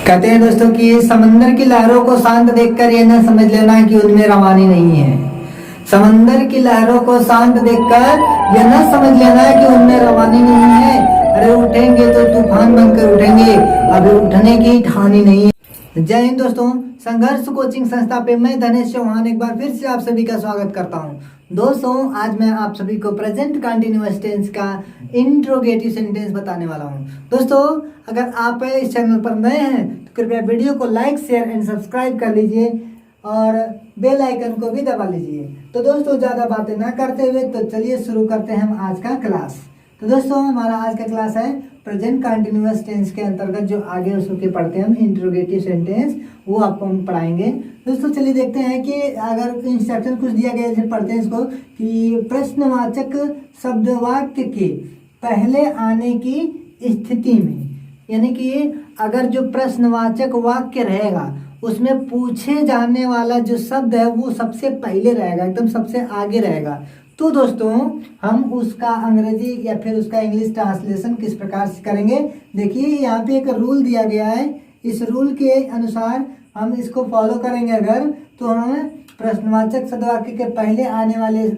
कहते हैं दोस्तों कि समंदर की लहरों को शांत देखकर यह न समझ लेना कि उनमें रवानी नहीं है। समंदर की लहरों को शांत देखकर यह न समझ लेना कि उनमें रवानी नहीं है। अरे उठेंगे तो तूफान बनकर उठेंगे, अभी उठने की ठानी नहीं है। जय हिंद दोस्तों, संघर्ष कोचिंग संस्था पे मैं धनेश चौहान एक बार फिर से आप सभी का स्वागत करता हूं। दोस्तों आज मैं आप सभी को प्रेजेंट कंटिन्यूअस टेंस का इंट्रोगेटिव सेंटेंस बताने वाला हूं। दोस्तों अगर आप इस चैनल पर नए हैं तो कृपया वीडियो को लाइक शेयर एंड सब्सक्राइब कर लीजिए और बेल आइकन को भी दबा लीजिए। तो दोस्तों ज़्यादा बातें ना करते हुए तो चलिए शुरू करते हैं हम आज का क्लास। तो दोस्तों हमारा आज का क्लास है प्रेजेंट कंटिन्यूअस टेंस के अंतर्गत जो आगे उसके पढ़ते हैं हम इंट्रोगेटिव सेंटेंस, वो आपको हम पढ़ाएंगे। दोस्तों चलिए देखते हैं कि अगर इंस्ट्रक्शन कुछ दिया गया है, पढ़ते हैं इसको कि प्रश्नवाचक शब्द वाक्य के पहले आने की स्थिति में, यानी कि अगर जो प्रश्नवाचक वाक्य रहेगा उसमें पूछे जाने वाला जो शब्द है वो सबसे पहले रहेगा, एकदम सबसे आगे रहेगा। तो दोस्तों हम उसका अंग्रेजी या फिर उसका इंग्लिश ट्रांसलेशन किस प्रकार से करेंगे, देखिए यहाँ पे एक रूल दिया गया है। इस रूल के अनुसार हम इसको फॉलो करेंगे अगर, तो हम प्रश्नवाचक शब्द वाक्य के पहले आने वाले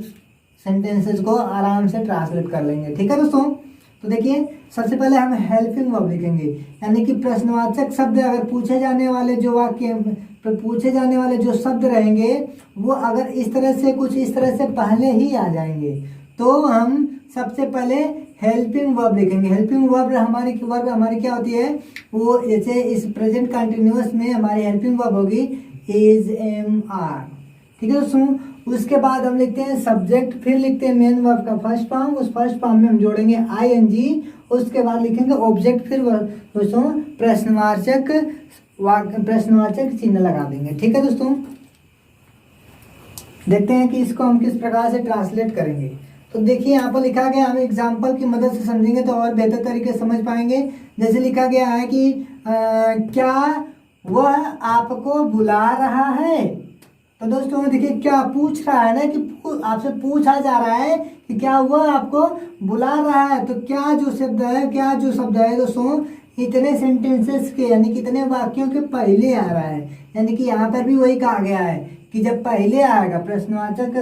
सेंटेंसेस को आराम से ट्रांसलेट कर लेंगे। ठीक है दोस्तों, तो देखिए सबसे पहले हम हेल्पिंग वर्ब लिखेंगे, यानी कि प्रश्नवाचक शब्द अगर पूछे जाने वाले जो वाक्य पूछे जाने वाले जो शब्द रहेंगे वो अगर इस तरह से कुछ इस तरह से पहले ही आ जाएंगे तो हम सबसे पहले हेल्पिंग वर्ब लिखेंगे। हेल्पिंग वर्ब हमारी क्या होती है, वो जैसे इस प्रेजेंट कंटिन्यूअस में हमारी हेल्पिंग वर्ब होगी इज, एम, आर। ठीक है दोस्तों, उसके बाद हम लिखते हैं सब्जेक्ट, फिर लिखते हैं मेन वर्ब का फर्स्ट फॉर्म, उस फर्स्ट फॉर्म में हम जोड़ेंगे आईएनजी, उसके बाद लिखेंगे ऑब्जेक्ट, फिर दोस्तों प्रश्नवाचक चिन्ह लगा देंगे। ठीक है दोस्तों, देखते हैं कि इसको हम किस प्रकार से ट्रांसलेट करेंगे। तो देखिए यहाँ पर लिखा गया, हम एग्जाम्पल की मदद से समझेंगे तो और बेहतर तरीके से समझ पाएंगे। जैसे लिखा गया है कि क्या वह आपको बुला रहा है। तो दोस्तों देखिए क्या पूछ रहा है ना, कि आपसे पूछा जा रहा है कि क्या वह आपको बुला रहा है। तो क्या जो शब्द है दोस्तों इतने सेंटेंसेस के, यानी कि इतने वाक्यों के पहले आ रहा है। यानी कि यहाँ पर भी वही कहा गया है कि जब पहले आएगा प्रश्नवाचक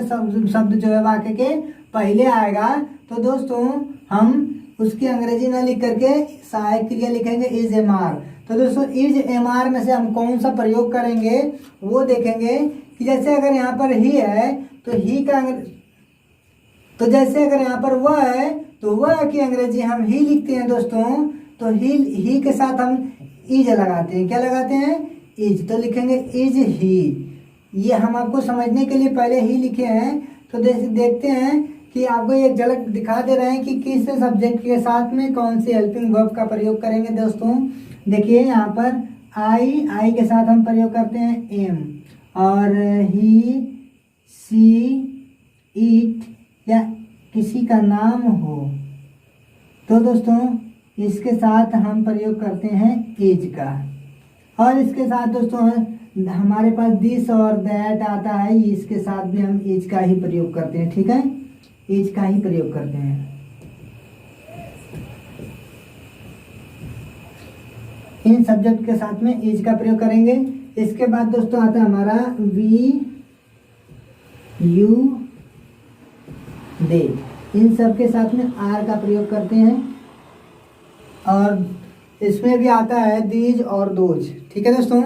शब्द जो है वाक्य के पहले आएगा तो दोस्तों हम उसकी अंग्रेजी ना लिख करके सहायक क्रिया लिखेंगे इज, एम, आर। तो दोस्तों इज, एम, आर में से हम कौन सा प्रयोग करेंगे वो देखेंगे कि जैसे अगर यहाँ पर ही है तो ही का, तो जैसे अगर यहाँ पर वह है तो वह की अंग्रेजी हम ही लिखते हैं दोस्तों। तो ही के साथ हम इज लगाते हैं। क्या लगाते हैं, इज। तो लिखेंगे इज ही। ये हम आपको समझने के लिए पहले ही लिखे हैं। तो देखते हैं कि आपको एक झलक दिखा दे रहे हैं कि किस सब्जेक्ट के साथ में कौन सी हेल्पिंग वर्ब का प्रयोग करेंगे। दोस्तों देखिए यहाँ पर आई के साथ हम प्रयोग करते हैं एम, और ही, सी, इट या किसी का नाम हो तो दोस्तों इसके साथ हम प्रयोग करते हैं एज का। और इसके साथ दोस्तों हमारे पास दिस और दैट आता है, इसके साथ भी हम एज का ही प्रयोग करते हैं। ठीक है, एज का ही प्रयोग करते हैं। इन सब्जेक्ट के साथ में एज का प्रयोग करेंगे। इसके बाद दोस्तों आता है हमारा वी, यू, दे। इन सब के साथ में आर का प्रयोग करते हैं। और इसमें भी आता है दीज और दोज। ठीक है दोस्तों,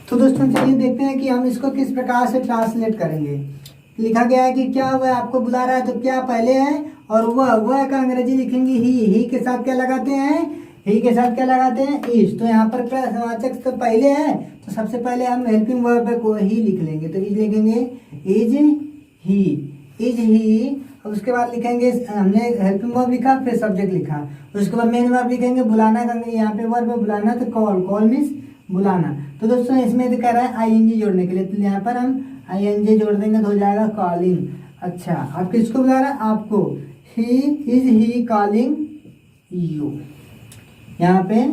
तो दोस्तों चलिए देखते हैं कि हम इसको किस प्रकार से ट्रांसलेट करेंगे। लिखा गया है कि क्या वह आपको बुला रहा है, तो क्या पहले है और वह का अंग्रेजी लिखेंगे ही के साथ क्या लगाते हैं, ही के साथ क्या लगाते हैं, इज। तो यहाँ पर प्रश्नवाचक तो पहले है तो सबसे पहले हम हेल्पिंग वर्ब को ही लिख लेंगे। तो इज लिखेंगे इज ही, इज ही। और उसके बाद लिखेंगे, हमने हेल्पिंग वर्ब लिखा फिर सब्जेक्ट लिखा, उसके बाद मेन वर्ब लिखेंगे बुलाना का। यहाँ पे वर्ब है बुलाना, तो कॉल मीन्स बुलाना। तो दोस्तों इसमें तो कह रहा है आईएनजी जोड़ने के लिए, तो यहाँ पर हम आईएनजी जोड़ देंगे तो हो जाएगा कॉलिंग। अच्छा आप किसको बुला रहा है, आपको। ही कॉलिंग यू, यहाँ पे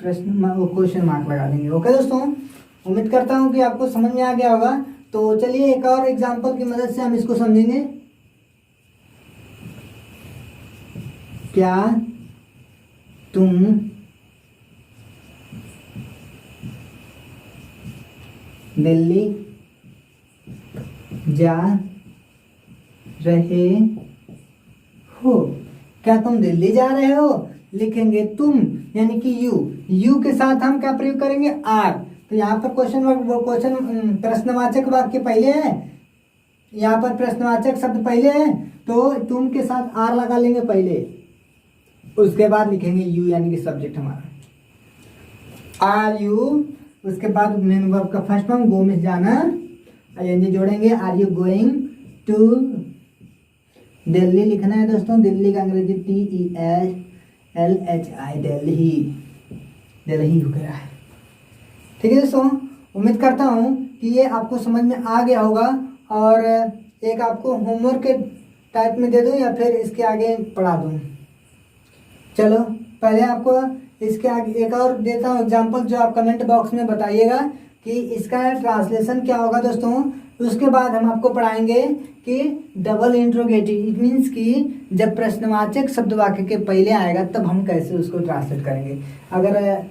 क्वेश्चन मार्क लगा देंगे। ओके दोस्तों, उम्मीद करता हूँ कि आपको समझ में आ गया होगा। तो चलिए एक और एग्जांपल की मदद से हम इसको समझेंगे। क्या तुम दिल्ली जा रहे हो? क्या तुम दिल्ली जा रहे हो? लिखेंगे तुम यानी कि यू के साथ हम क्या प्रयोग करेंगे? आर। तो यहाँ पर प्रश्नवाचक वाक्य पहले है, यहाँ पर प्रश्नवाचक शब्द पहले है, तो तुम के साथ आर लगा लेंगे पहले, उसके बाद लिखेंगे यू यानी कि सब्जेक्ट हमारा आर यू। उसके बाद मेन वर्ब का फर्स्ट फॉर्म गो में जाना, आईएनजी जोड़ेंगे। Are you going to Delhi लिखना है दोस्तों। दिल्ली का अंग्रेजी TELLHI, दिल्ली, दिल्ली हो गया है। ठीक है दोस्तों, उम्मीद करता हूँ कि ये आपको समझ में आ गया होगा। और एक आपको होमवर्क के टाइप में दे दूँ या फिर इसके आगे पढ़ा दूँ? चलो पहले आपको इसके आगे एक और देता हूँ एग्जाम्पल, जो आप कमेंट बॉक्स में बताइएगा कि इसका ट्रांसलेशन क्या होगा दोस्तों। उसके बाद हम आपको पढ़ाएंगे कि डबल इंट्रोगेटिव, इट मीन्स कि जब प्रश्नवाचक शब्द वाक्य के पहले आएगा तब हम कैसे उसको ट्रांसलेट करेंगे। अगर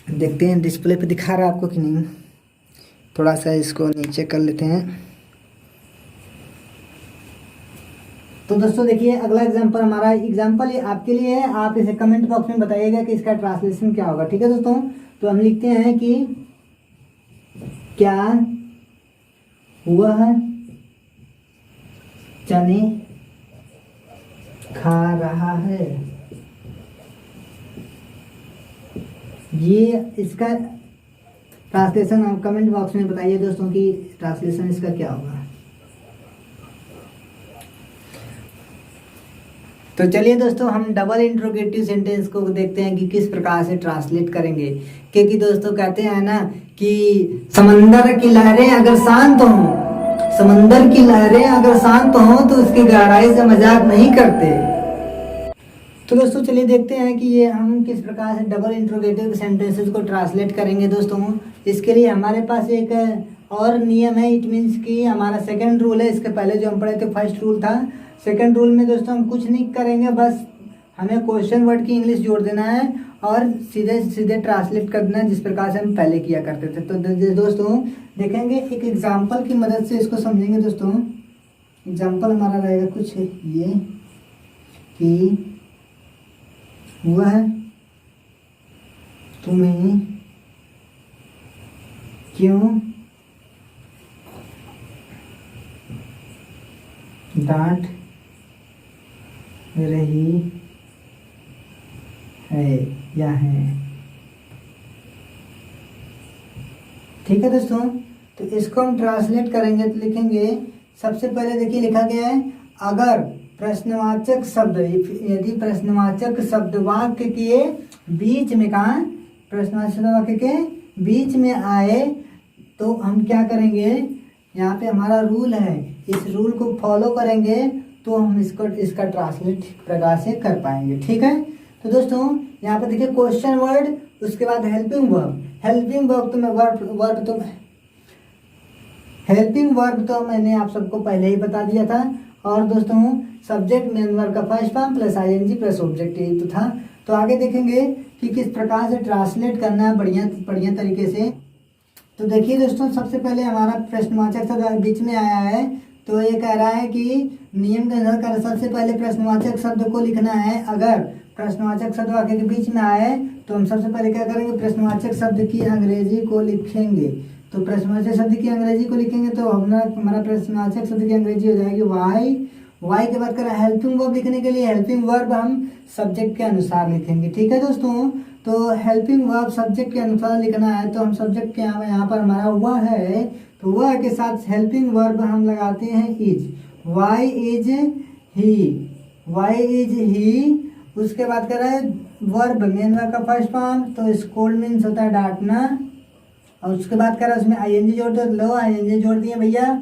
देखते हैं डिस्प्ले पे दिखा रहा है आपको कि नहीं, थोड़ा सा इसको नीचे कर लेते हैं। तो दोस्तों देखिए, अगला एग्जाम्पल हमारा एग्जाम्पल ये आपके लिए है, आप इसे कमेंट बॉक्स में बताइएगा कि इसका ट्रांसलेशन क्या होगा। ठीक है दोस्तों, तो हम लिखते हैं कि क्या वह चने खा रहा है? ये इसका ट्रांसलेशन आप कमेंट बॉक्स में बताइए दोस्तों कि ट्रांसलेशन इसका क्या होगा। तो चलिए दोस्तों, हम डबल इंट्रोगेटिव सेंटेंस को देखते हैं कि किस प्रकार से ट्रांसलेट करेंगे। क्योंकि दोस्तों कहते हैं ना कि समंदर की लहरें अगर शांत हों, समंदर की लहरें अगर शांत हों तो उसकी गहराई से मजाक नहीं करते। तो दोस्तों चलिए देखते हैं कि ये हम किस प्रकार से डबल इंट्रोगेटिव सेंटेंसेस को ट्रांसलेट करेंगे दोस्तों। इसके लिए हमारे पास एक और नियम है, इट मीन्स कि हमारा सेकंड रूल है। इसके पहले जो हम पढ़े थे फर्स्ट रूल था। सेकंड रूल में दोस्तों हम कुछ नहीं करेंगे, बस हमें क्वेश्चन वर्ड की इंग्लिश जोड़ देना है और सीधे सीधे ट्रांसलेट कर देना है, जिस प्रकार से हम पहले किया करते थे। तो दोस्तों देखेंगे एक एग्जाम्पल की मदद से इसको समझेंगे दोस्तों। एग्जाम्पल हमारा रहेगा कुछ ये कि वह तुम्हें क्यों डांट रही है या है? ठीक है दोस्तों, तो इसको हम ट्रांसलेट करेंगे तो लिखेंगे, सबसे पहले देखिए लिखा गया है, अगर प्रश्नवाचक शब्द, यदि प्रश्नवाचक शब्द वाक्य के बीच में, कहा प्रश्नवाचक वाक्य के बीच में आए तो हम क्या करेंगे, यहाँ पे हमारा रूल है, इस रूल को फॉलो करेंगे तो हम इसका ट्रांसलेट प्रकार से कर पाएंगे। ठीक है, तो दोस्तों यहाँ पे देखिए क्वेश्चन वर्ड, उसके बाद हेल्पिंग वर्ब। हेल्पिंग वर्ब तो मैंने आप सबको पहले ही बता दिया था। और दोस्तों सब्जेक्ट मेन वर्ब का first form plus ING plus object, यही तो था। तो आगे देखेंगे कि किस प्रकार से ट्रांसलेट करना है बढ़िया तरीके से। तो देखिए दोस्तों, सबसे पहले हमारा प्रश्नवाचक शब्द बीच में आया है, तो ये कह रहा है कि नियम के अनुसार सबसे पहले प्रश्नवाचक शब्द को लिखना है। अगर प्रश्नवाचक शब्द वाक्य के बीच में आए तो हम सबसे पहले क्या करेंगे, प्रश्नवाचक शब्द की अंग्रेजी को लिखेंगे। तो प्रश्नवाचक शब्द की अंग्रेजी को लिखेंगे तो हमारा प्रश्नवाचक शब्द की अंग्रेजी हो जाएगी वाई के बाद करें हेल्पिंग वर्ब लिखने के लिए हेल्पिंग वर्ब हम सब्जेक्ट के अनुसार लिखेंगे। ठीक है दोस्तों, तो हेल्पिंग वर्ब सब्जेक्ट के अनुसार लिखना है, तो हम सब्जेक्ट के यहाँ पर हमारा वह है, तो वह के साथ हेल्पिंग वर्ब हम लगाते हैं इज। वाई इज ही। उसके बाद कर रहा है वर्ब मेन वर्ब का फर्स्ट फॉर्म, तो स्कोल्ड मीन्स होता है डांटना। और उसके बाद कर रहा है उसमें आईएनजी जोड़ दो, लो आईएनजी जोड़ दिए भैया।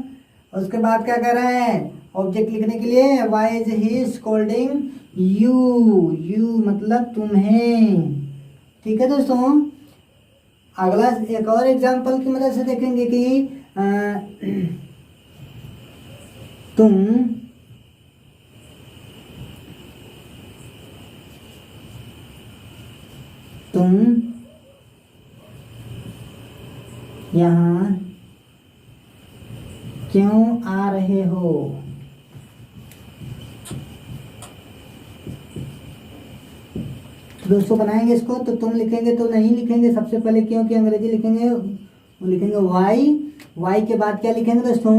और उसके बाद क्या कर रहे हैं, ऑब्जेक्ट लिखने के लिए why is he scolding you मतलब तुम्हें। ठीक है दोस्तों, अगला एक और एग्जांपल की मदद से देखेंगे कि तुम यहाँ क्यों आ रहे हो? दोस्तों बनाएंगे इसको, तो तुम लिखेंगे तो नहीं लिखेंगे सबसे पहले, क्योंकि अंग्रेजी लिखेंगे, वो लिखेंगे वाई। वाई के बाद क्या लिखेंगे दोस्तों?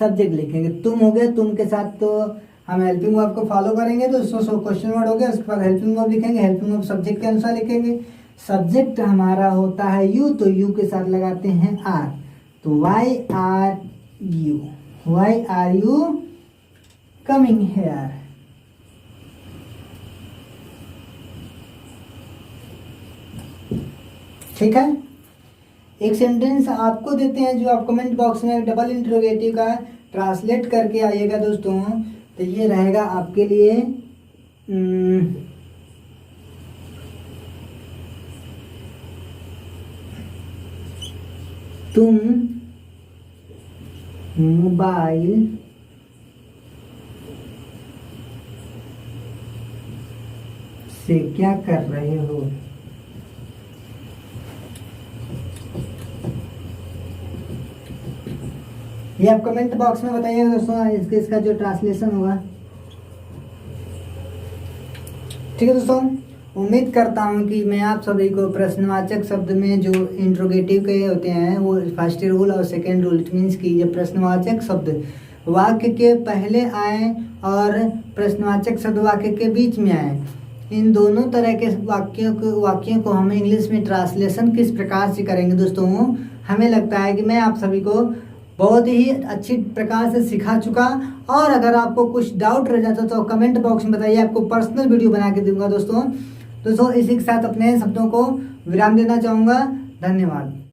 सब्जेक्ट लिखेंगे। तुम हो गया, तुम के साथ तो हम हेल्पिंग वर्ब को फॉलो करेंगे दोस्तों। सो क्वेश्चन वर्ड हो गया, उसके बाद हेल्पिंग वर्ब लिखेंगे। हेल्पिंग वर्ब सब्जेक्ट के अनुसार लिखेंगे। सब्जेक्ट हमारा होता है यू, तो यू के साथ लगाते हैं आर। तो why are you, why are you coming here. ठीक है। एक सेंटेंस आपको देते हैं जो आप कमेंट बॉक्स में डबल इंटरोगेटिव का ट्रांसलेट करके आइएगा दोस्तों। तो ये रहेगा आपके लिए तुम मोबाइल से क्या कर रहे हो? ये आप कमेंट बॉक्स में बताइएगा दोस्तों, इसका जो ट्रांसलेशन होगा। ठीक है दोस्तों, उम्मीद करता हूँ कि मैं आप सभी को प्रश्नवाचक शब्द में जो इंट्रोगेटिव के होते हैं वो फर्स्ट रूल और सेकेंड रूल, इट मीन्स कि जब प्रश्नवाचक शब्द वाक्य के पहले आए और प्रश्नवाचक शब्द वाक्य के बीच में आए, इन दोनों तरह के वाक्यों को हम इंग्लिश में ट्रांसलेशन किस प्रकार से करेंगे दोस्तों, हमें लगता है कि मैं आप सभी को बहुत ही अच्छी प्रकार से सिखा चुका। और अगर आपको कुछ डाउट रह जाता तो कमेंट बॉक्स में बताइए, आपको पर्सनल वीडियो बना के दूंगा दोस्तों। इसी के साथ अपने शब्दों को विराम देना चाहूँगा। धन्यवाद।